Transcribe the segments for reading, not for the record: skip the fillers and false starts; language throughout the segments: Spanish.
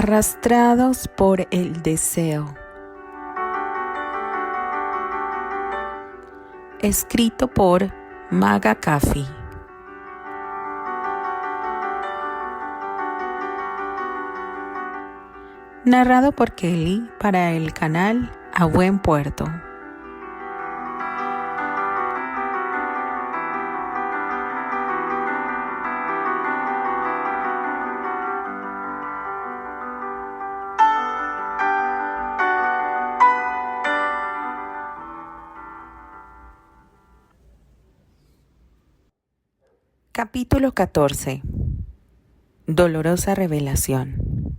Arrastrados por el deseo. Escrito por Maga Kafi. Narrado por Kelly para el canal A Buen Puerto. Capítulo 14. Dolorosa revelación.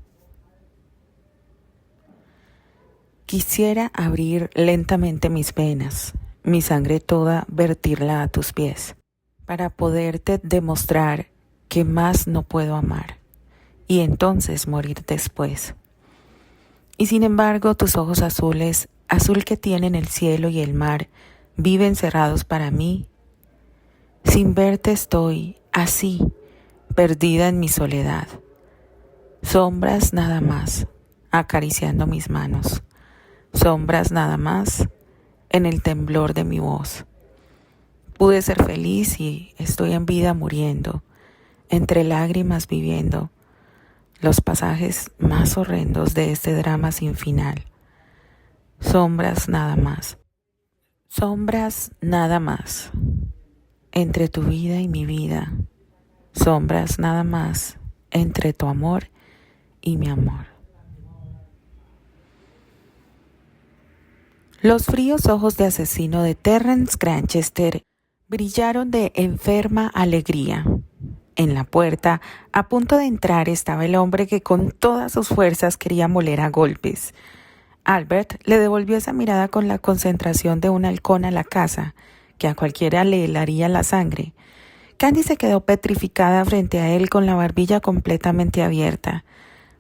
Quisiera abrir lentamente mis venas, mi sangre toda vertirla a tus pies, para poderte demostrar que más no puedo amar, y entonces morir después. Y sin embargo, tus ojos azules, azul que tienen el cielo y el mar, viven cerrados para mí. Sin verte estoy así, perdida en mi soledad. Sombras nada más, acariciando mis manos. Sombras nada más, en el temblor de mi voz. Pude ser feliz y estoy en vida muriendo, entre lágrimas viviendo los pasajes más horrendos de este drama sin final. Sombras nada más. Sombras nada más. Entre tu vida y mi vida, sombras nada más, entre tu amor y mi amor. Los fríos ojos de asesino de Terrence Granchester brillaron de enferma alegría. En la puerta, a punto de entrar, estaba el hombre que con todas sus fuerzas quería moler a golpes. Albert le devolvió esa mirada con la concentración de un halcón a la caza, que a cualquiera le helaría la sangre. Candy se quedó petrificada frente a él con la barbilla completamente abierta.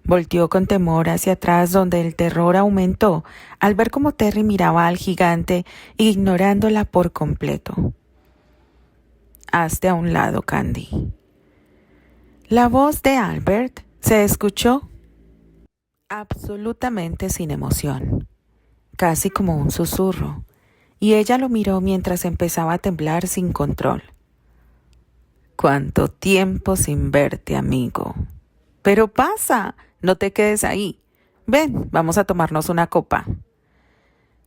Volteó con temor hacia atrás, donde el terror aumentó al ver cómo Terry miraba al gigante, ignorándola por completo. «Hazte a un lado, Candy». La voz de Albert se escuchó absolutamente sin emoción, casi como un susurro. Y ella lo miró mientras empezaba a temblar sin control. «¿Cuánto tiempo sin verte, amigo? Pero pasa, no te quedes ahí. Ven, vamos a tomarnos una copa».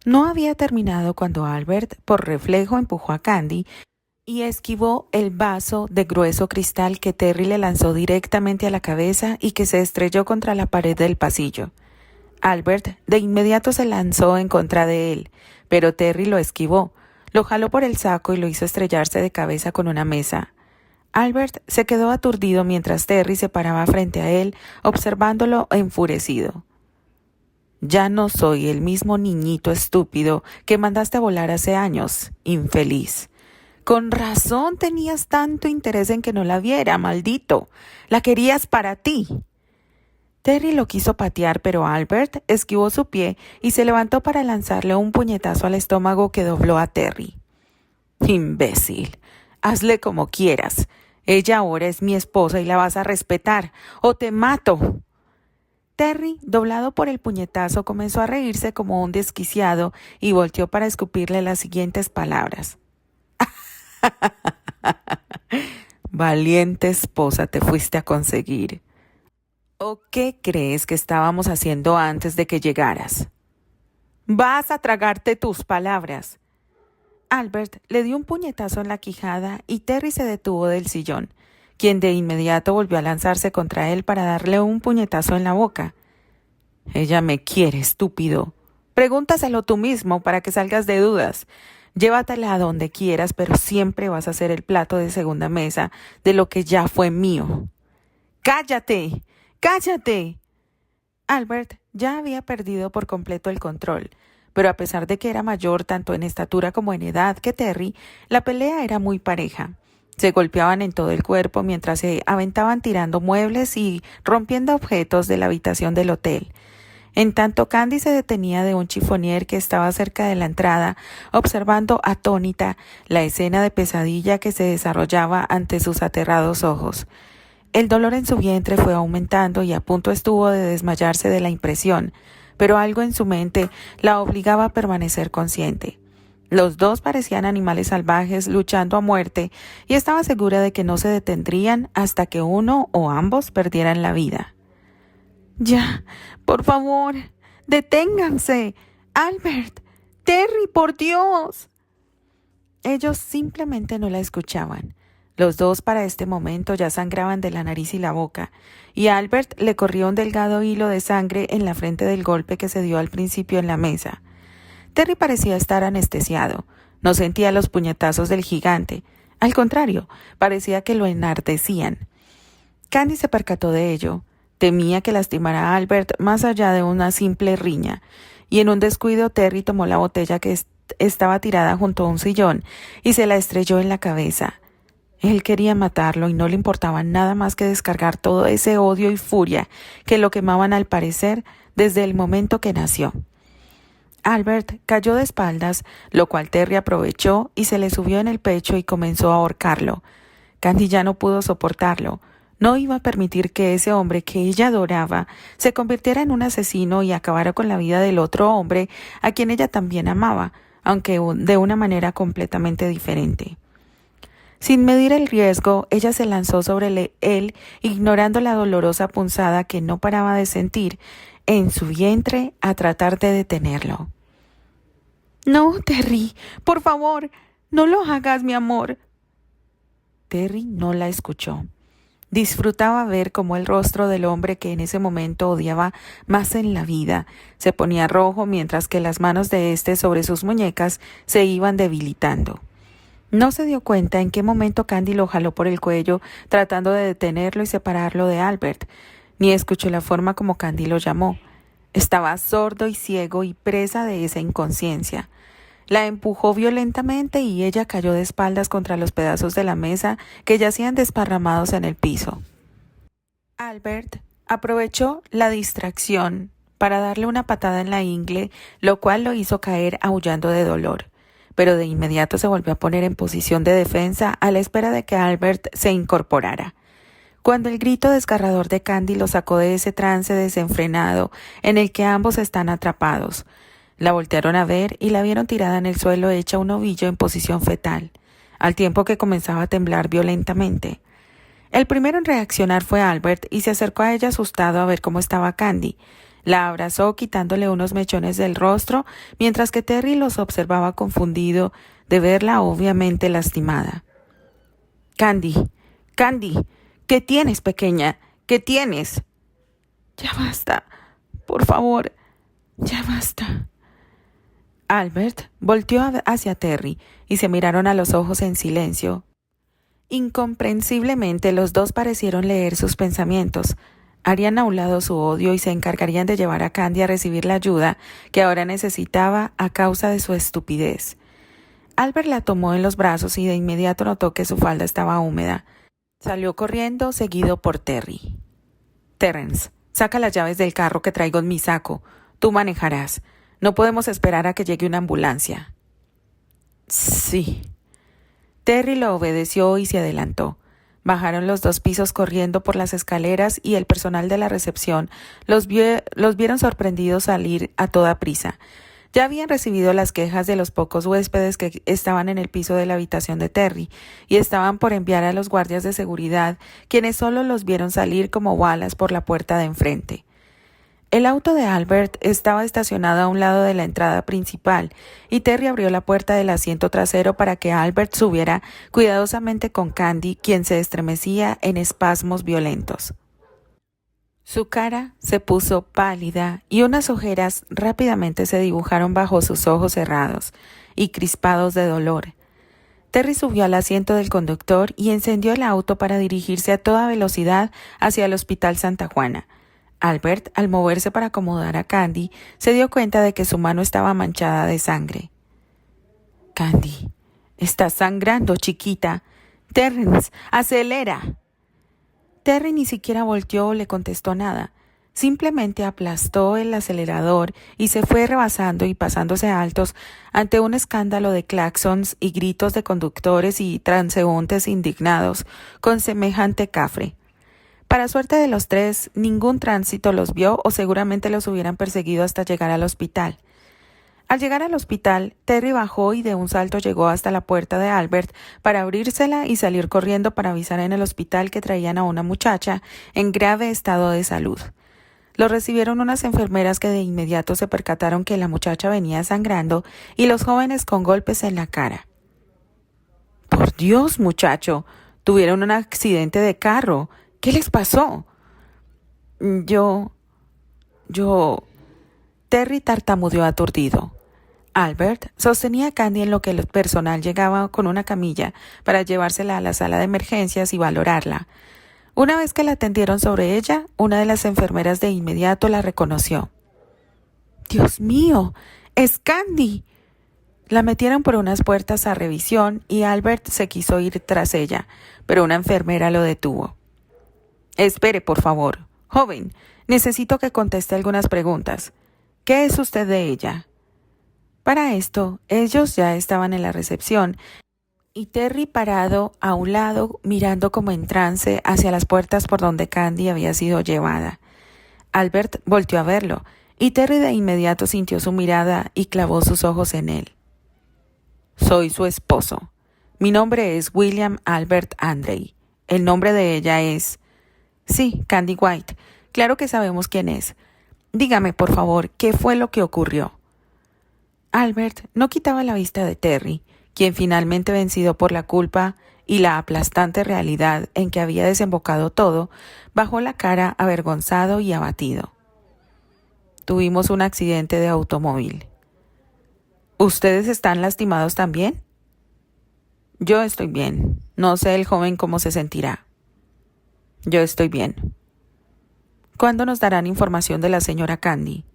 No había terminado cuando Albert, por reflejo, empujó a Candy y esquivó el vaso de grueso cristal que Terry le lanzó directamente a la cabeza y que se estrelló contra la pared del pasillo. Albert de inmediato se lanzó en contra de él, pero Terry lo esquivó, lo jaló por el saco y lo hizo estrellarse de cabeza con una mesa. Albert se quedó aturdido mientras Terry se paraba frente a él, observándolo enfurecido. «Ya no soy el mismo niñito estúpido que mandaste a volar hace años, infeliz. Con razón tenías tanto interés en que no la viera, maldito. La querías para ti». Terry lo quiso patear, pero Albert esquivó su pie y se levantó para lanzarle un puñetazo al estómago que dobló a Terry. «Imbécil, hazle como quieras. Ella ahora es mi esposa y la vas a respetar, o te mato». Terry, doblado por el puñetazo, comenzó a reírse como un desquiciado y volteó para escupirle las siguientes palabras. «Valiente esposa te fuiste a conseguir. ¿O qué crees que estábamos haciendo antes de que llegaras? Vas a tragarte tus palabras». Albert le dio un puñetazo en la quijada y Terry se detuvo del sillón, quien de inmediato volvió a lanzarse contra él para darle un puñetazo en la boca. «Ella me quiere, estúpido. Pregúntaselo tú mismo para que salgas de dudas. Llévatela a donde quieras, pero siempre vas a ser el plato de segunda mesa de lo que ya fue mío». «¡Cállate! ¡Cállate!». Albert ya había perdido por completo el control, pero a pesar de que era mayor tanto en estatura como en edad que Terry, la pelea era muy pareja. Se golpeaban en todo el cuerpo mientras se aventaban tirando muebles y rompiendo objetos de la habitación del hotel. En tanto, Candy se detenía de un chifonier que estaba cerca de la entrada, observando atónita la escena de pesadilla que se desarrollaba ante sus aterrados ojos. El dolor en su vientre fue aumentando y a punto estuvo de desmayarse de la impresión, pero algo en su mente la obligaba a permanecer consciente. Los dos parecían animales salvajes luchando a muerte y estaba segura de que no se detendrían hasta que uno o ambos perdieran la vida. «Ya, por favor, deténganse. Albert, Terry, por Dios». Ellos simplemente no la escuchaban. Los dos para este momento ya sangraban de la nariz y la boca, y a Albert le corría un delgado hilo de sangre en la frente del golpe que se dio al principio en la mesa. Terry parecía estar anestesiado. No sentía los puñetazos del gigante. Al contrario, parecía que lo enardecían. Candy se percató de ello. Temía que lastimara a Albert más allá de una simple riña, y en un descuido Terry tomó la botella que estaba tirada junto a un sillón y se la estrelló en la cabeza. Él quería matarlo y no le importaba nada más que descargar todo ese odio y furia que lo quemaban al parecer desde el momento que nació. Albert cayó de espaldas, lo cual Terry aprovechó y se le subió en el pecho y comenzó a ahorcarlo. Candy ya no pudo soportarlo. No iba a permitir que ese hombre que ella adoraba se convirtiera en un asesino y acabara con la vida del otro hombre a quien ella también amaba, aunque de una manera completamente diferente. Sin medir el riesgo, ella se lanzó sobre él, ignorando la dolorosa punzada que no paraba de sentir en su vientre a tratar de detenerlo. «No, Terry, por favor, no lo hagas, mi amor». Terry no la escuchó. Disfrutaba ver cómo el rostro del hombre que en ese momento odiaba más en la vida se ponía rojo mientras que las manos de éste sobre sus muñecas se iban debilitando. No se dio cuenta en qué momento Candy lo jaló por el cuello tratando de detenerlo y separarlo de Albert, ni escuchó la forma como Candy lo llamó. Estaba sordo y ciego y presa de esa inconsciencia. La empujó violentamente y ella cayó de espaldas contra los pedazos de la mesa que yacían desparramados en el piso. Albert aprovechó la distracción para darle una patada en la ingle, lo cual lo hizo caer aullando de dolor, pero de inmediato se volvió a poner en posición de defensa a la espera de que Albert se incorporara. Cuando el grito desgarrador de Candy lo sacó de ese trance desenfrenado en el que ambos están atrapados, la voltearon a ver y la vieron tirada en el suelo hecha un ovillo en posición fetal, al tiempo que comenzaba a temblar violentamente. El primero en reaccionar fue Albert y se acercó a ella asustado a ver cómo estaba Candy. La abrazó quitándole unos mechones del rostro, mientras que Terry los observaba confundido de verla obviamente lastimada. «Candy, Candy, ¿qué tienes, pequeña? ¿Qué tienes?» «Ya basta, por favor, ya basta». Albert volteó hacia Terry y se miraron a los ojos en silencio. Incomprensiblemente los dos parecieron leer sus pensamientos. Harían a un lado su odio y se encargarían de llevar a Candy a recibir la ayuda que ahora necesitaba a causa de su estupidez. Albert la tomó en los brazos y de inmediato notó que su falda estaba húmeda. Salió corriendo, seguido por Terry. «Terrence, saca las llaves del carro que traigo en mi saco. Tú manejarás. No podemos esperar a que llegue una ambulancia». «Sí». Terry lo obedeció y se adelantó. Bajaron los 2 pisos corriendo por las escaleras y el personal de la recepción los vieron sorprendidos salir a toda prisa. Ya habían recibido las quejas de los pocos huéspedes que estaban en el piso de la habitación de Terry y estaban por enviar a los guardias de seguridad, quienes solo los vieron salir como balas por la puerta de enfrente. El auto de Albert estaba estacionado a un lado de la entrada principal y Terry abrió la puerta del asiento trasero para que Albert subiera cuidadosamente con Candy, quien se estremecía en espasmos violentos. Su cara se puso pálida y unas ojeras rápidamente se dibujaron bajo sus ojos cerrados y crispados de dolor. Terry subió al asiento del conductor y encendió el auto para dirigirse a toda velocidad hacia el Hospital Santa Juana. Albert, al moverse para acomodar a Candy, se dio cuenta de que su mano estaba manchada de sangre. «Candy, estás sangrando, chiquita. Terrence, acelera». Terry ni siquiera volteó o le contestó nada. Simplemente aplastó el acelerador y se fue rebasando y pasándose altos ante un escándalo de claxons y gritos de conductores y transeúntes indignados con semejante cafre. Para suerte de los tres, ningún tránsito los vio o seguramente los hubieran perseguido hasta llegar al hospital. Al llegar al hospital, Terry bajó y de un salto llegó hasta la puerta de Albert para abrírsela y salir corriendo para avisar en el hospital que traían a una muchacha en grave estado de salud. Lo recibieron unas enfermeras que de inmediato se percataron que la muchacha venía sangrando y los jóvenes con golpes en la cara. «Por Dios, muchacho, tuvieron un accidente de carro. ¿Qué les pasó?» Yo... Terry tartamudeó aturdido. Albert sostenía a Candy en lo que el personal llegaba con una camilla para llevársela a la sala de emergencias y valorarla. Una vez que la atendieron sobre ella, una de las enfermeras de inmediato la reconoció. «¡Dios mío! ¡Es Candy!». La metieron por unas puertas a revisión y Albert se quiso ir tras ella, pero una enfermera lo detuvo. «Espere, por favor. Joven, necesito que conteste algunas preguntas. ¿Qué es usted de ella?». Para esto, ellos ya estaban en la recepción y Terry parado a un lado mirando como en trance hacia las puertas por donde Candy había sido llevada. Albert volteó a verlo y Terry de inmediato sintió su mirada y clavó sus ojos en él. «Soy su esposo. Mi nombre es William Albert Andre. El nombre de ella es...». «Sí, Candy White. Claro que sabemos quién es. Dígame, por favor, ¿qué fue lo que ocurrió?». Albert no quitaba la vista de Terry, quien finalmente vencido por la culpa y la aplastante realidad en que había desembocado todo, bajó la cara avergonzado y abatido. «Tuvimos un accidente de automóvil». «¿Ustedes están lastimados también?». «Yo estoy bien. No sé el joven cómo se sentirá». «Yo estoy bien». «¿Cuándo nos darán información de la señora Candy?».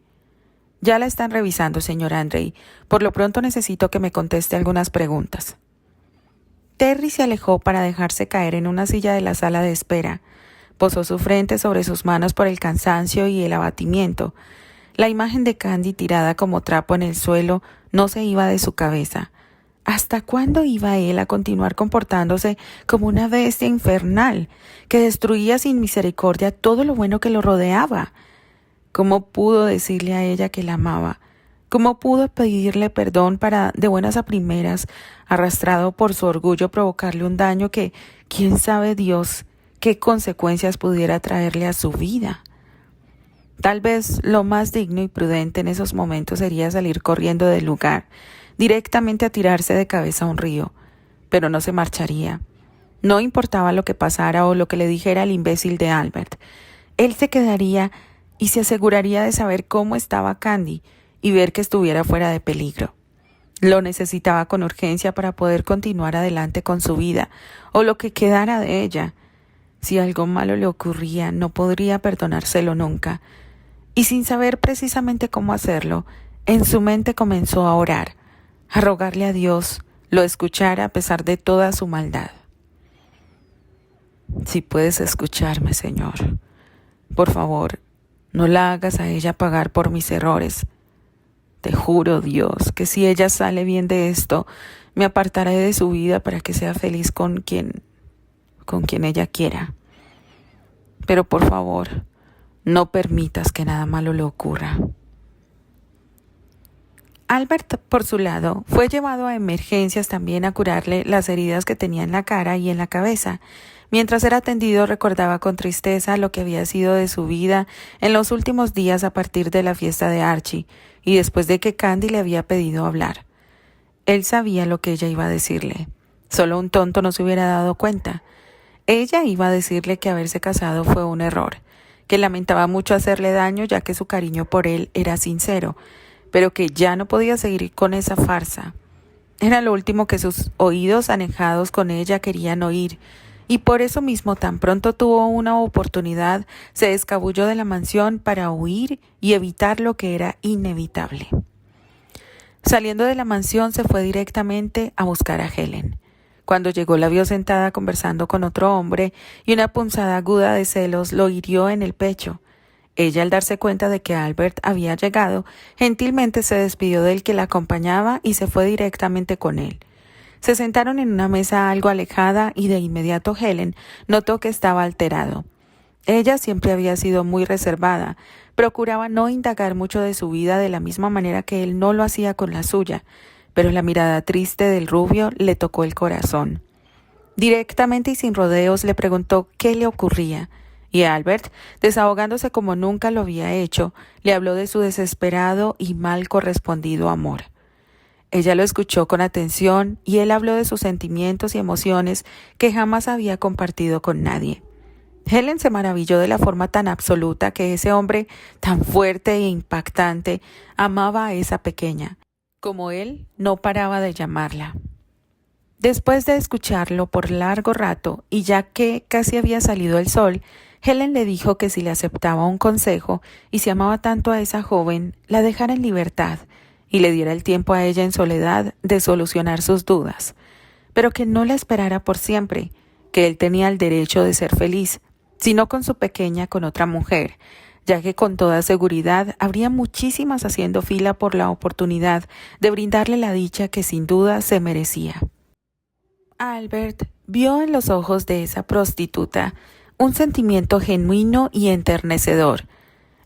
«Ya la están revisando, señor Andre. Por lo pronto necesito que me conteste algunas preguntas». Terry se alejó para dejarse caer en una silla de la sala de espera. Posó su frente sobre sus manos por el cansancio y el abatimiento. La imagen de Candy tirada como trapo en el suelo no se iba de su cabeza. ¿Hasta cuándo iba él a continuar comportándose como una bestia infernal que destruía sin misericordia todo lo bueno que lo rodeaba? ¿Cómo pudo decirle a ella que la amaba? ¿Cómo pudo pedirle perdón para, de buenas a primeras, arrastrado por su orgullo, provocarle un daño que, quién sabe Dios, qué consecuencias pudiera traerle a su vida? Tal vez lo más digno y prudente en esos momentos sería salir corriendo del lugar, directamente a tirarse de cabeza a un río, pero no se marcharía. No importaba lo que pasara o lo que le dijera el imbécil de Albert. Él se quedaría y se aseguraría de saber cómo estaba Candy y ver que estuviera fuera de peligro. Lo necesitaba con urgencia para poder continuar adelante con su vida, o lo que quedara de ella. Si algo malo le ocurría, no podría perdonárselo nunca. Y sin saber precisamente cómo hacerlo, en su mente comenzó a orar, a rogarle a Dios lo escuchara a pesar de toda su maldad. «Si puedes escucharme, Señor, por favor, no la hagas a ella pagar por mis errores. Te juro, Dios, que si ella sale bien de esto, me apartaré de su vida para que sea feliz con quien ella quiera. Pero por favor, no permitas que nada malo le ocurra». Albert, por su lado, fue llevado a emergencias también a curarle las heridas que tenía en la cara y en la cabeza. Mientras era atendido, recordaba con tristeza lo que había sido de su vida en los últimos días a partir de la fiesta de Archie y después de que Candy le había pedido hablar. Él sabía lo que ella iba a decirle. Solo un tonto no se hubiera dado cuenta. Ella iba a decirle que haberse casado fue un error, que lamentaba mucho hacerle daño ya que su cariño por él era sincero, pero que ya no podía seguir con esa farsa. Era lo último que sus oídos anejados con ella querían oír, y por eso mismo tan pronto tuvo una oportunidad, se escabulló de la mansión para huir y evitar lo que era inevitable. Saliendo de la mansión se fue directamente a buscar a Helen. Cuando llegó la vio sentada conversando con otro hombre y una punzada aguda de celos lo hirió en el pecho. Ella, al darse cuenta de que Albert había llegado, gentilmente se despidió del que la acompañaba y se fue directamente con él. Se sentaron en una mesa algo alejada y de inmediato Helen notó que estaba alterado. Ella siempre había sido muy reservada, procuraba no indagar mucho de su vida de la misma manera que él no lo hacía con la suya, pero la mirada triste del rubio le tocó el corazón. Directamente y sin rodeos le preguntó qué le ocurría, y Albert, desahogándose como nunca lo había hecho, le habló de su desesperado y mal correspondido amor. Ella lo escuchó con atención y él habló de sus sentimientos y emociones que jamás había compartido con nadie. Helen se maravilló de la forma tan absoluta que ese hombre, tan fuerte e impactante, amaba a esa pequeña, como él no paraba de llamarla. Después de escucharlo por largo rato, y ya que casi había salido el sol, Helen le dijo que si le aceptaba un consejo y si amaba tanto a esa joven, la dejara en libertad y le diera el tiempo a ella en soledad de solucionar sus dudas, pero que no la esperara por siempre, que él tenía el derecho de ser feliz, sino con su pequeña con otra mujer, ya que con toda seguridad habría muchísimas haciendo fila por la oportunidad de brindarle la dicha que sin duda se merecía. Albert vio en los ojos de esa prostituta un sentimiento genuino y enternecedor.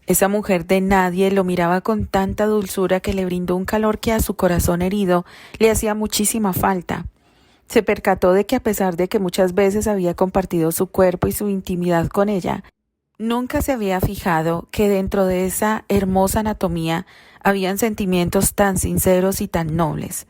Esa mujer de nadie lo miraba con tanta dulzura que le brindó un calor que a su corazón herido le hacía muchísima falta. Se percató de que a pesar de que muchas veces había compartido su cuerpo y su intimidad con ella, nunca se había fijado que dentro de esa hermosa anatomía habían sentimientos tan sinceros y tan nobles.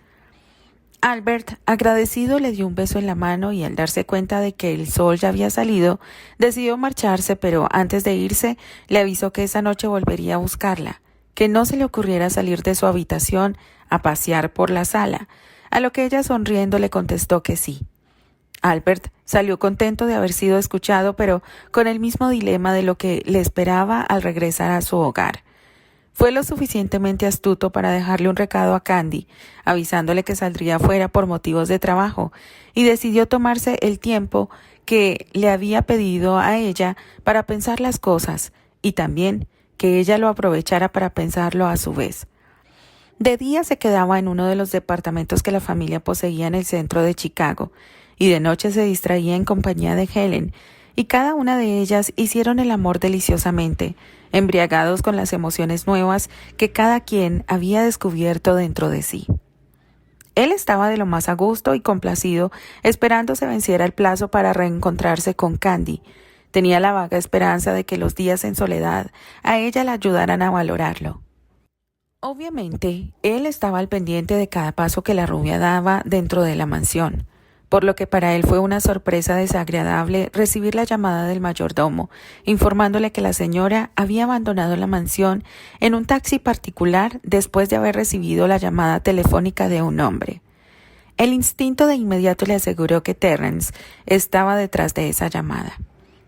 Albert, agradecido, le dio un beso en la mano y al darse cuenta de que el sol ya había salido, decidió marcharse, pero antes de irse le avisó que esa noche volvería a buscarla, que no se le ocurriera salir de su habitación a pasear por la sala, a lo que ella sonriendo le contestó que sí. Albert salió contento de haber sido escuchado, pero con el mismo dilema de lo que le esperaba al regresar a su hogar. Fue lo suficientemente astuto para dejarle un recado a Candy, avisándole que saldría fuera por motivos de trabajo, y decidió tomarse el tiempo que le había pedido a ella para pensar las cosas, y también que ella lo aprovechara para pensarlo a su vez. De día se quedaba en uno de los departamentos que la familia poseía en el centro de Chicago, y de noche se distraía en compañía de Helen, y cada una de ellas hicieron el amor deliciosamente, embriagados con las emociones nuevas que cada quien había descubierto dentro de sí. Él estaba de lo más a gusto y complacido, esperando se venciera el plazo para reencontrarse con Candy. Tenía la vaga esperanza de que los días en soledad a ella la ayudaran a valorarlo. Obviamente, él estaba al pendiente de cada paso que la rubia daba dentro de la mansión, por lo que para él fue una sorpresa desagradable recibir la llamada del mayordomo, informándole que la señora había abandonado la mansión en un taxi particular después de haber recibido la llamada telefónica de un hombre. El instinto de inmediato le aseguró que Terrence estaba detrás de esa llamada,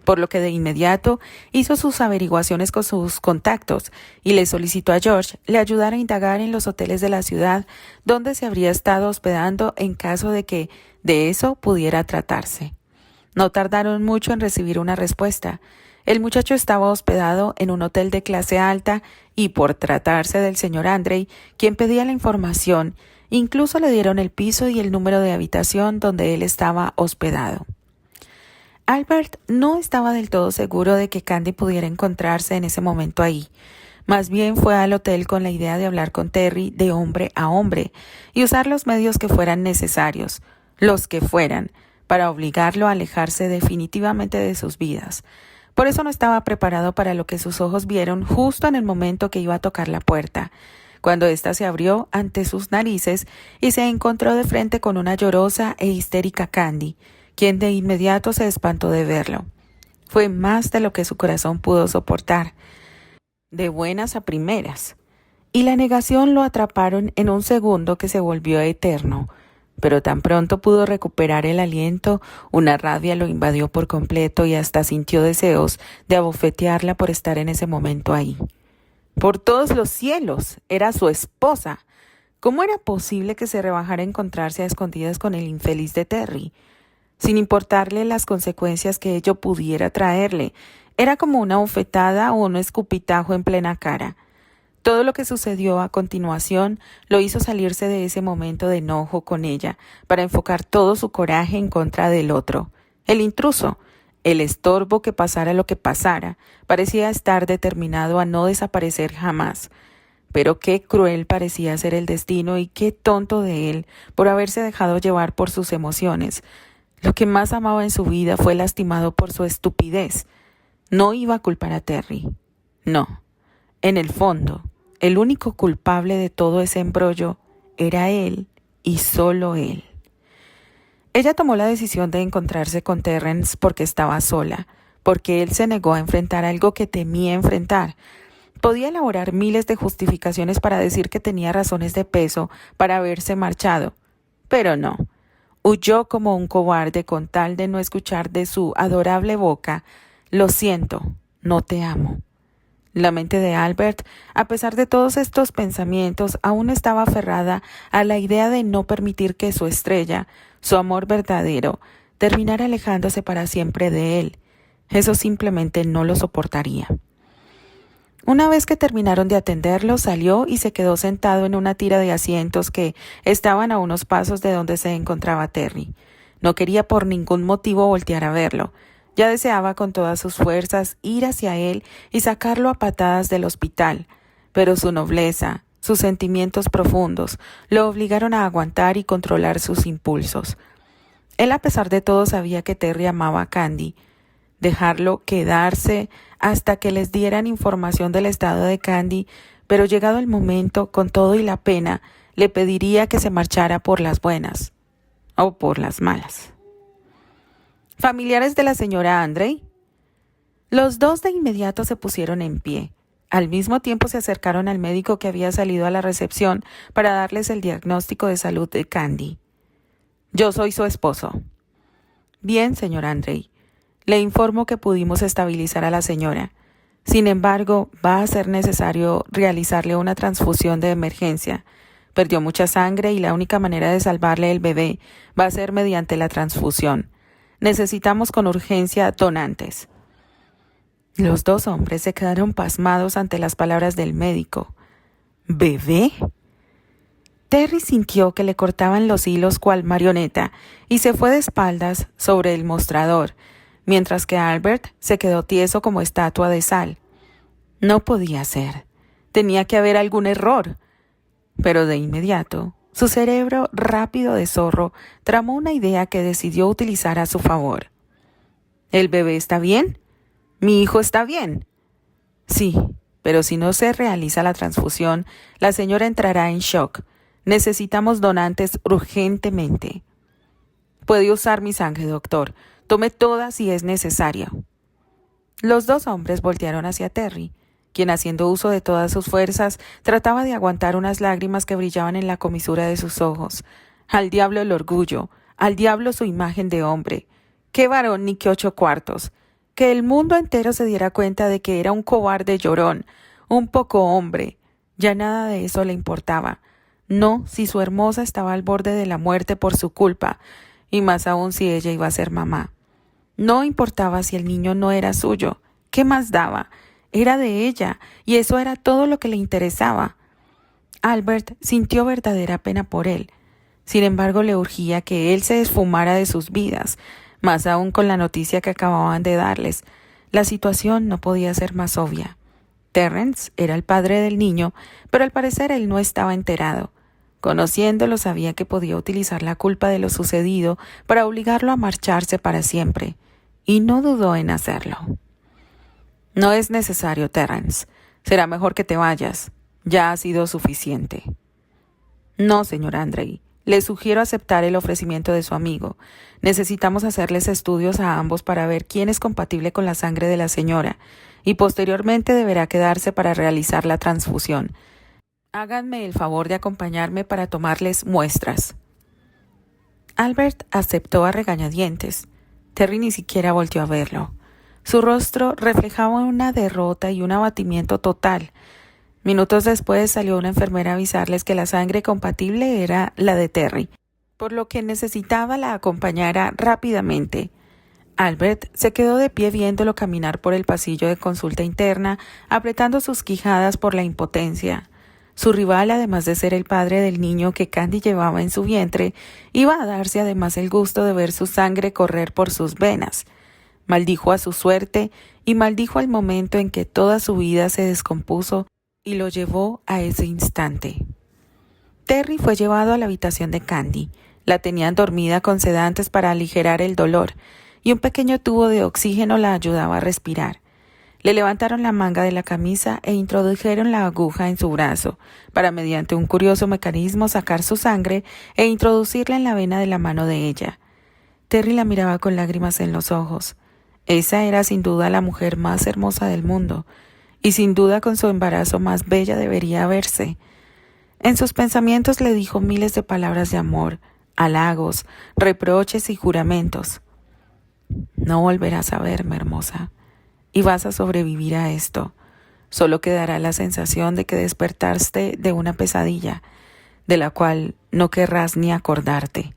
por lo que de inmediato hizo sus averiguaciones con sus contactos y le solicitó a George le ayudara a indagar en los hoteles de la ciudad donde se habría estado hospedando en caso de que de eso pudiera tratarse. No tardaron mucho en recibir una respuesta. El muchacho estaba hospedado en un hotel de clase alta y por tratarse del señor Andrei, quien pedía la información, incluso le dieron el piso y el número de habitación donde él estaba hospedado. Albert no estaba del todo seguro de que Candy pudiera encontrarse en ese momento ahí. Más bien fue al hotel con la idea de hablar con Terry de hombre a hombre y usar los medios que fueran necesarios, los que fueran, para obligarlo a alejarse definitivamente de sus vidas. Por eso no estaba preparado para lo que sus ojos vieron justo en el momento que iba a tocar la puerta, cuando ésta se abrió ante sus narices y se encontró de frente con una llorosa e histérica Candy, quien de inmediato se espantó de verlo. Fue más de lo que su corazón pudo soportar, de buenas a primeras, y la negación lo atraparon en un segundo que se volvió eterno. Pero tan pronto pudo recuperar el aliento, una rabia lo invadió por completo y hasta sintió deseos de abofetearla por estar en ese momento ahí. Por todos los cielos, era su esposa. ¿Cómo era posible que se rebajara a encontrarse a escondidas con el infeliz de Terry? Sin importarle las consecuencias que ello pudiera traerle, era como una bofetada o un escupitajo en plena cara. Todo lo que sucedió a continuación lo hizo salirse de ese momento de enojo con ella para enfocar todo su coraje en contra del otro, el intruso, El estorbo, que pasara lo que pasara, parecía estar determinado a no desaparecer jamás. Pero qué cruel parecía ser el destino y qué tonto de él por haberse dejado llevar por sus emociones. Lo que más amaba en su vida fue lastimado por su estupidez. No iba a culpar a Terry. No. En el fondo, el único culpable de todo ese embrollo era él y solo él. Ella tomó la decisión de encontrarse con Terrence porque estaba sola, porque él se negó a enfrentar algo que temía enfrentar. Podía elaborar miles de justificaciones para decir que tenía razones de peso para haberse marchado, pero no. Huyó como un cobarde con tal de no escuchar de su adorable boca: «Lo siento, no te amo». La mente de Albert, a pesar de todos estos pensamientos, aún estaba aferrada a la idea de no permitir que su estrella, su amor verdadero, terminara alejándose para siempre de él. Eso simplemente no lo soportaría. Una vez que terminaron de atenderlo, salió y se quedó sentado en una tira de asientos que estaban a unos pasos de donde se encontraba Terry. No quería por ningún motivo voltear a verlo. Ya deseaba con todas sus fuerzas ir hacia él y sacarlo a patadas del hospital, pero su nobleza, sus sentimientos profundos, lo obligaron a aguantar y controlar sus impulsos. Él, a pesar de todo, sabía que Terry amaba a Candy. Dejarlo quedarse hasta que les dieran información del estado de Candy, pero llegado el momento, con todo y la pena, le pediría que se marchara por las buenas o por las malas. ¿Familiares de la señora Andre? Los dos de inmediato se pusieron en pie. Al mismo tiempo se acercaron al médico que había salido a la recepción para darles el diagnóstico de salud de Candy. «Yo soy su esposo». «Bien, señor Andre. Le informo que pudimos estabilizar a la señora. Sin embargo, va a ser necesario realizarle una transfusión de emergencia. Perdió mucha sangre y la única manera de salvarle el bebé va a ser mediante la transfusión. Necesitamos con urgencia donantes». Los dos hombres se quedaron pasmados ante las palabras del médico. ¿Bebé? Terry sintió que le cortaban los hilos cual marioneta y se fue de espaldas sobre el mostrador, mientras que Albert se quedó tieso como estatua de sal. No podía ser. Tenía que haber algún error. Pero de inmediato, su cerebro rápido de zorro tramó una idea que decidió utilizar a su favor. ¿El bebé está bien? ¿Mi hijo está bien? Sí, pero si no se realiza la transfusión, la señora entrará en shock. Necesitamos donantes urgentemente. Puede usar mi sangre, doctor. Tome toda si es necesaria. Los dos hombres voltearon hacia Terry, quien, haciendo uso de todas sus fuerzas, trataba de aguantar unas lágrimas que brillaban en la comisura de sus ojos. Al diablo el orgullo, al diablo su imagen de hombre. ¡Qué varón ni qué 8 cuartos! Que el mundo entero se diera cuenta de que era un cobarde llorón, un poco hombre. Ya nada de eso le importaba. No, si su hermosa estaba al borde de la muerte por su culpa, y más aún si ella iba a ser mamá. No importaba si el niño no era suyo. ¿Qué más daba? Era de ella, y eso era todo lo que le interesaba. Albert sintió verdadera pena por él. Sin embargo, le urgía que él se esfumara de sus vidas, más aún con la noticia que acababan de darles. La situación no podía ser más obvia. Terrence era el padre del niño, pero al parecer él no estaba enterado. Conociéndolo, sabía que podía utilizar la culpa de lo sucedido para obligarlo a marcharse para siempre, y no dudó en hacerlo. «No es necesario, Terrence. Será mejor que te vayas. Ya ha sido suficiente». «No, señor Andre. Le sugiero aceptar el ofrecimiento de su amigo. Necesitamos hacerles estudios a ambos para ver quién es compatible con la sangre de la señora, y posteriormente deberá quedarse para realizar la transfusión. Háganme el favor de acompañarme para tomarles muestras». Albert aceptó a regañadientes. Terry ni siquiera volteó a verlo. Su rostro reflejaba una derrota y un abatimiento total. Minutos después salió una enfermera a avisarles que la sangre compatible era la de Terry, por lo que necesitaba la acompañara rápidamente. Albert se quedó de pie viéndolo caminar por el pasillo de consulta interna, apretando sus quijadas por la impotencia. Su rival, además de ser el padre del niño que Candy llevaba en su vientre, iba a darse además el gusto de ver su sangre correr por sus venas. Maldijo a su suerte y maldijo el momento en que toda su vida se descompuso y lo llevó a ese instante. Terry fue llevado a la habitación de Candy. La tenían dormida con sedantes para aligerar el dolor, y un pequeño tubo de oxígeno la ayudaba a respirar. Le levantaron la manga de la camisa e introdujeron la aguja en su brazo, para mediante un curioso mecanismo sacar su sangre e introducirla en la vena de la mano de ella. Terry la miraba con lágrimas en los ojos. Esa era sin duda la mujer más hermosa del mundo, y sin duda con su embarazo más bella debería verse. En sus pensamientos le dijo miles de palabras de amor, halagos, reproches y juramentos. No volverás a verme, hermosa, y vas a sobrevivir a esto. Solo quedará la sensación de que despertaste de una pesadilla, de la cual no querrás ni acordarte.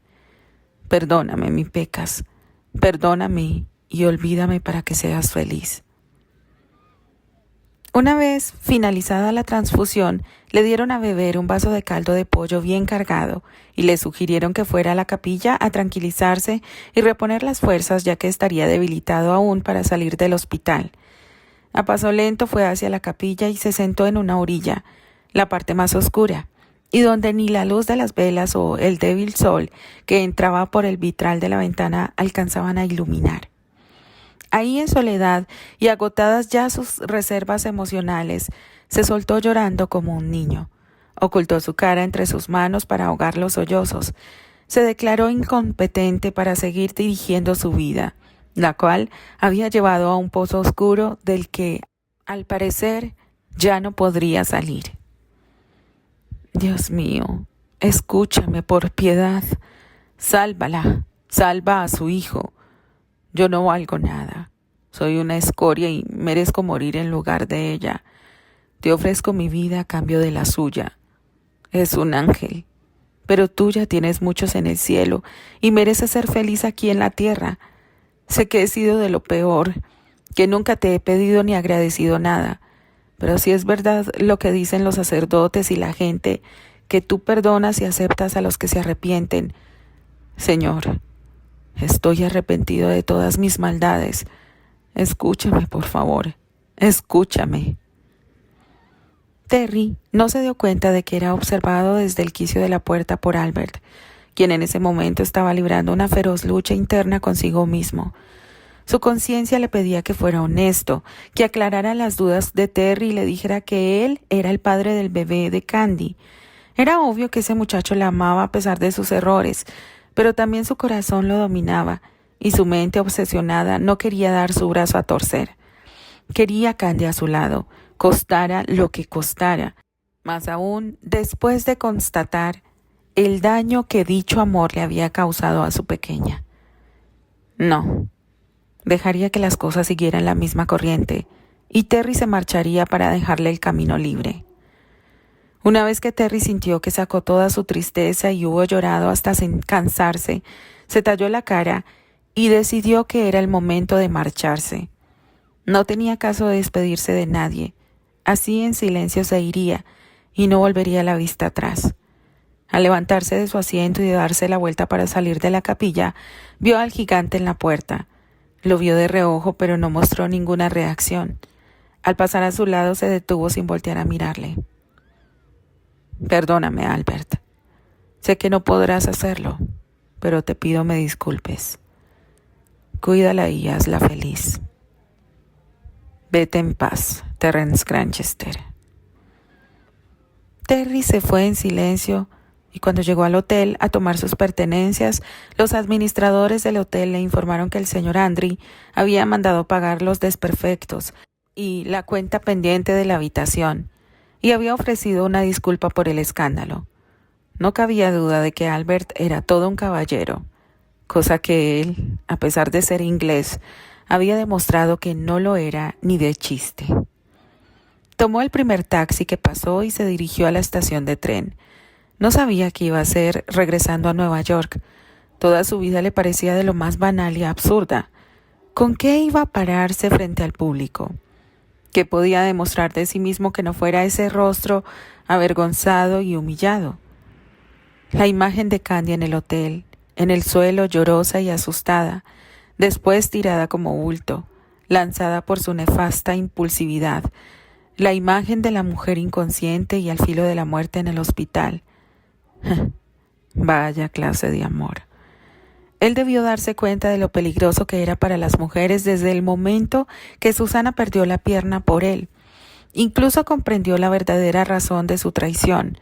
Perdóname mi pecas, perdóname y olvídame para que seas feliz. Una vez finalizada la transfusión, le dieron a beber un vaso de caldo de pollo bien cargado y le sugirieron que fuera a la capilla a tranquilizarse y reponer las fuerzas, ya que estaría debilitado aún para salir del hospital. A paso lento fue hacia la capilla y se sentó en una orilla, la parte más oscura, y donde ni la luz de las velas o el débil sol que entraba por el vitral de la ventana alcanzaban a iluminar. Ahí en soledad y agotadas ya sus reservas emocionales, se soltó llorando como un niño. Ocultó su cara entre sus manos para ahogar los sollozos. Se declaró incompetente para seguir dirigiendo su vida, la cual había llevado a un pozo oscuro del que, al parecer, ya no podría salir. Dios mío, escúchame por piedad. Sálvala, salva a su hijo. Yo no valgo nada. Soy una escoria y merezco morir en lugar de ella. Te ofrezco mi vida a cambio de la suya. Es un ángel, pero tú ya tienes muchos en el cielo y mereces ser feliz aquí en la tierra. Sé que he sido de lo peor, que nunca te he pedido ni agradecido nada, pero si es verdad lo que dicen los sacerdotes y la gente, que tú perdonas y aceptas a los que se arrepienten. Señor, estoy arrepentido de todas mis maldades. Escúchame, por favor. Escúchame. Terry no se dio cuenta de que era observado desde el quicio de la puerta por Albert, quien en ese momento estaba librando una feroz lucha interna consigo mismo. Su conciencia le pedía que fuera honesto, que aclarara las dudas de Terry y le dijera que él era el padre del bebé de Candy. Era obvio que ese muchacho la amaba a pesar de sus errores, pero también su corazón lo dominaba y su mente obsesionada no quería dar su brazo a torcer. Quería a Candy a su lado, costara lo que costara, más aún después de constatar el daño que dicho amor le había causado a su pequeña. No, dejaría que las cosas siguieran la misma corriente y Terry se marcharía para dejarle el camino libre. Una vez que Terry sintió que sacó toda su tristeza y hubo llorado hasta cansarse, se talló la cara y decidió que era el momento de marcharse. No tenía caso de despedirse de nadie. Así en silencio se iría y no volvería la vista atrás. Al levantarse de su asiento y darse la vuelta para salir de la capilla, vio al gigante en la puerta. Lo vio de reojo, pero no mostró ninguna reacción. Al pasar a su lado se detuvo sin voltear a mirarle. Perdóname, Albert. Sé que no podrás hacerlo, pero te pido me disculpes. Cuídala y hazla feliz. Vete en paz, Terence Granchester. Terry se fue en silencio y cuando llegó al hotel a tomar sus pertenencias, los administradores del hotel le informaron que el señor Andry había mandado pagar los desperfectos y la cuenta pendiente de la habitación, y había ofrecido una disculpa por el escándalo. No cabía duda de que Albert era todo un caballero, cosa que él, a pesar de ser inglés, había demostrado que no lo era ni de chiste. Tomó el primer taxi que pasó y se dirigió a la estación de tren. No sabía qué iba a hacer regresando a Nueva York. Toda su vida le parecía de lo más banal y absurda. ¿Con qué iba a pararse frente al público? ¿Qué podía demostrar de sí mismo que no fuera ese rostro avergonzado y humillado? La imagen de Candy en el hotel, en el suelo llorosa y asustada, después tirada como bulto, lanzada por su nefasta impulsividad, la imagen de la mujer inconsciente y al filo de la muerte en el hospital. Vaya clase de amor. Él debió darse cuenta de lo peligroso que era para las mujeres desde el momento que Susana perdió la pierna por él. Incluso comprendió la verdadera razón de su traición.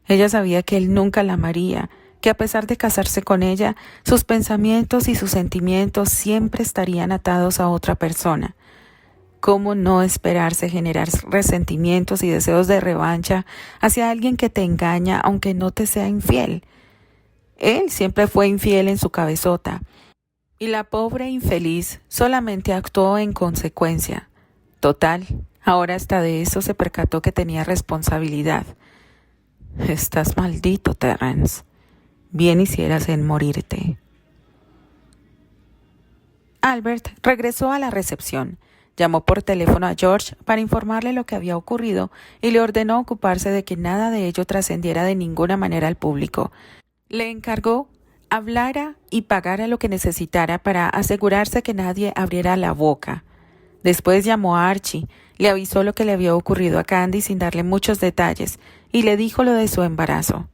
Ella sabía que él nunca la amaría, que a pesar de casarse con ella, sus pensamientos y sus sentimientos siempre estarían atados a otra persona. ¿Cómo no esperarse generar resentimientos y deseos de revancha hacia alguien que te engaña aunque no te sea infiel? Él siempre fue infiel en su cabezota, y la pobre infeliz solamente actuó en consecuencia. Total, ahora hasta de eso se percató que tenía responsabilidad. Estás maldito, Terrence. Bien hicieras en morirte. Albert regresó a la recepción. Llamó por teléfono a George para informarle lo que había ocurrido y le ordenó ocuparse de que nada de ello trascendiera de ninguna manera al público. Le encargó hablara y pagara lo que necesitara para asegurarse que nadie abriera la boca. Después llamó a Archie, le avisó lo que le había ocurrido a Candy sin darle muchos detalles y le dijo lo de su embarazo.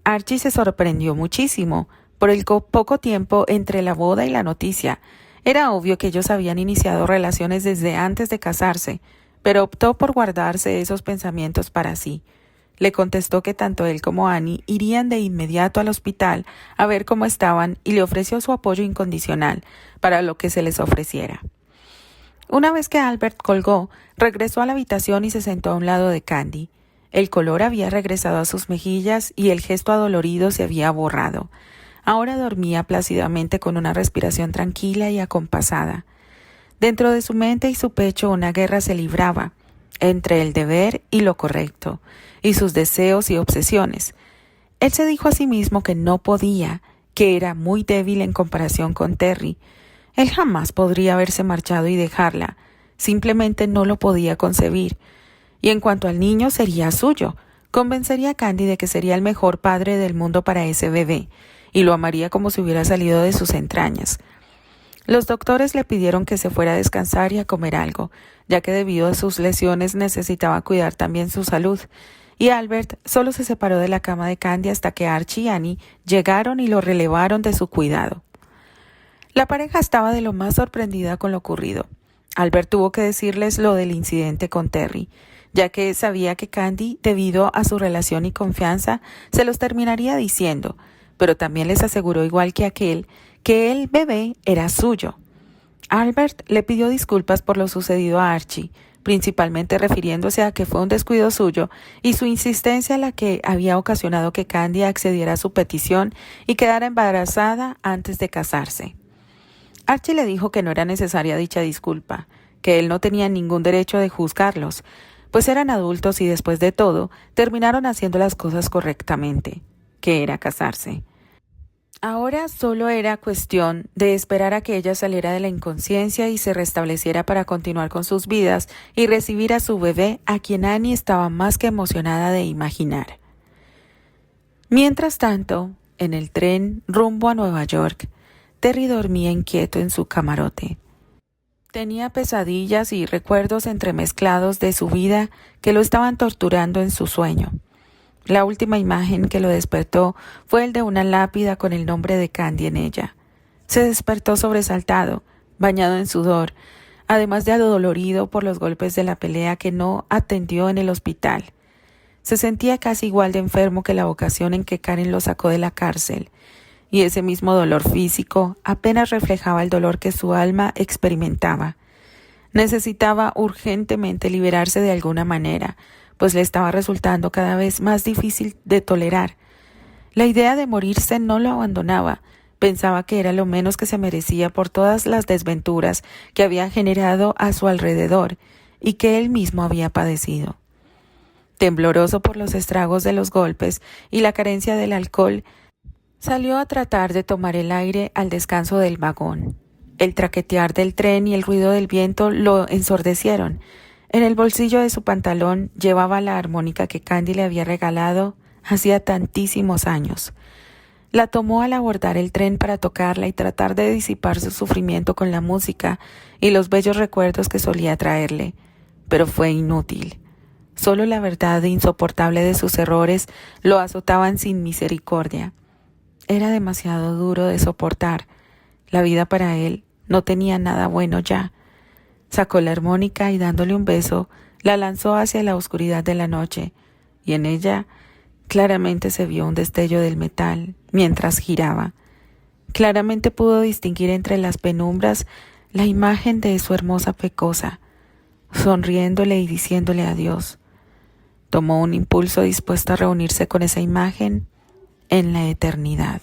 Archie se sorprendió muchísimo por el poco tiempo entre la boda y la noticia. Era obvio que ellos habían iniciado relaciones desde antes de casarse, pero optó por guardarse esos pensamientos para sí. Le contestó que tanto él como Annie irían de inmediato al hospital a ver cómo estaban y le ofreció su apoyo incondicional para lo que se les ofreciera. Una vez que Albert colgó, regresó a la habitación y se sentó a un lado de Candy. El color había regresado a sus mejillas y el gesto adolorido se había borrado. Ahora dormía plácidamente con una respiración tranquila y acompasada. Dentro de su mente y su pecho una guerra se libraba entre el deber y lo correcto, y sus deseos y obsesiones. Él se dijo a sí mismo que no podía, que era muy débil en comparación con Terry. Él jamás podría haberse marchado y dejarla, simplemente no lo podía concebir. Y en cuanto al niño, sería suyo. Convencería a Candy de que sería el mejor padre del mundo para ese bebé, y lo amaría como si hubiera salido de sus entrañas. Los doctores le pidieron que se fuera a descansar y a comer algo, ya que debido a sus lesiones necesitaba cuidar también su salud, y Albert solo se separó de la cama de Candy hasta que Archie y Annie llegaron y lo relevaron de su cuidado. La pareja estaba de lo más sorprendida con lo ocurrido. Albert tuvo que decirles lo del incidente con Terry, ya que sabía que Candy, debido a su relación y confianza, se los terminaría diciendo, pero también les aseguró igual que aquel que el bebé era suyo. Albert le pidió disculpas por lo sucedido a Archie, principalmente refiriéndose a que fue un descuido suyo y su insistencia la que había ocasionado que Candy accediera a su petición y quedara embarazada antes de casarse. Archie le dijo que no era necesaria dicha disculpa, que él no tenía ningún derecho de juzgarlos, pues eran adultos y después de todo terminaron haciendo las cosas correctamente, que era casarse. Ahora solo era cuestión de esperar a que ella saliera de la inconsciencia y se restableciera para continuar con sus vidas y recibir a su bebé, a quien Annie estaba más que emocionada de imaginar. Mientras tanto, en el tren rumbo a Nueva York, Terry dormía inquieto en su camarote. Tenía pesadillas y recuerdos entremezclados de su vida que lo estaban torturando en su sueño. La última imagen que lo despertó fue el de una lápida con el nombre de Candy en ella. Se despertó sobresaltado, bañado en sudor, además de adolorido por los golpes de la pelea que no atendió en el hospital. Se sentía casi igual de enfermo que la ocasión en que Karen lo sacó de la cárcel, y ese mismo dolor físico apenas reflejaba el dolor que su alma experimentaba. Necesitaba urgentemente liberarse de alguna manera, pues le estaba resultando cada vez más difícil de tolerar. La idea de morirse no lo abandonaba. Pensaba que era lo menos que se merecía por todas las desventuras que había generado a su alrededor y que él mismo había padecido. Tembloroso por los estragos de los golpes y la carencia del alcohol, salió a tratar de tomar el aire al descanso del vagón. El traquetear del tren y el ruido del viento lo ensordecieron. En el bolsillo de su pantalón llevaba la armónica que Candy le había regalado hacía tantísimos años. La tomó al abordar el tren para tocarla y tratar de disipar su sufrimiento con la música y los bellos recuerdos que solía traerle, pero fue inútil. Solo la verdad insoportable de sus errores lo azotaban sin misericordia. Era demasiado duro de soportar. La vida para él no tenía nada bueno ya. Sacó la armónica y dándole un beso, la lanzó hacia la oscuridad de la noche, y en ella claramente se vio un destello del metal mientras giraba. Claramente pudo distinguir entre las penumbras la imagen de su hermosa pecosa, sonriéndole y diciéndole adiós. Tomó un impulso dispuesto a reunirse con esa imagen en la eternidad.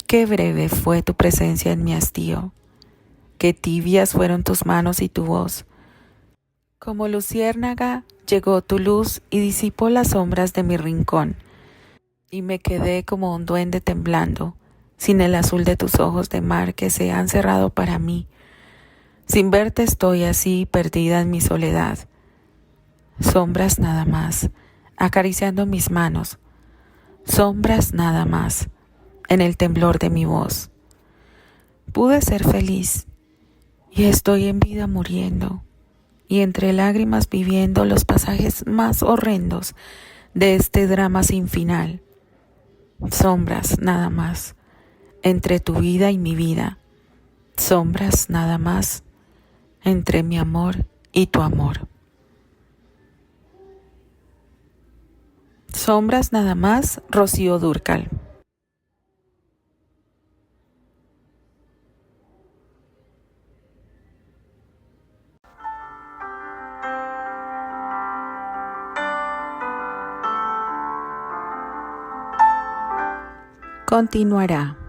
Qué breve fue tu presencia en mi hastío, qué tibias fueron tus manos y tu voz. Como luciérnaga llegó tu luz y disipó las sombras de mi rincón, y me quedé como un duende temblando, sin el azul de tus ojos de mar que se han cerrado para mí. Sin verte estoy así perdida en mi soledad. Sombras nada más, acariciando mis manos. Sombras nada más, en el temblor de mi voz. Pude ser feliz, y estoy en vida muriendo, y entre lágrimas viviendo los pasajes más horrendos de este drama sin final. Sombras nada más, entre tu vida y mi vida. Sombras nada más, entre mi amor y tu amor. Sombras nada más, Rocío Dúrcal. Continuará.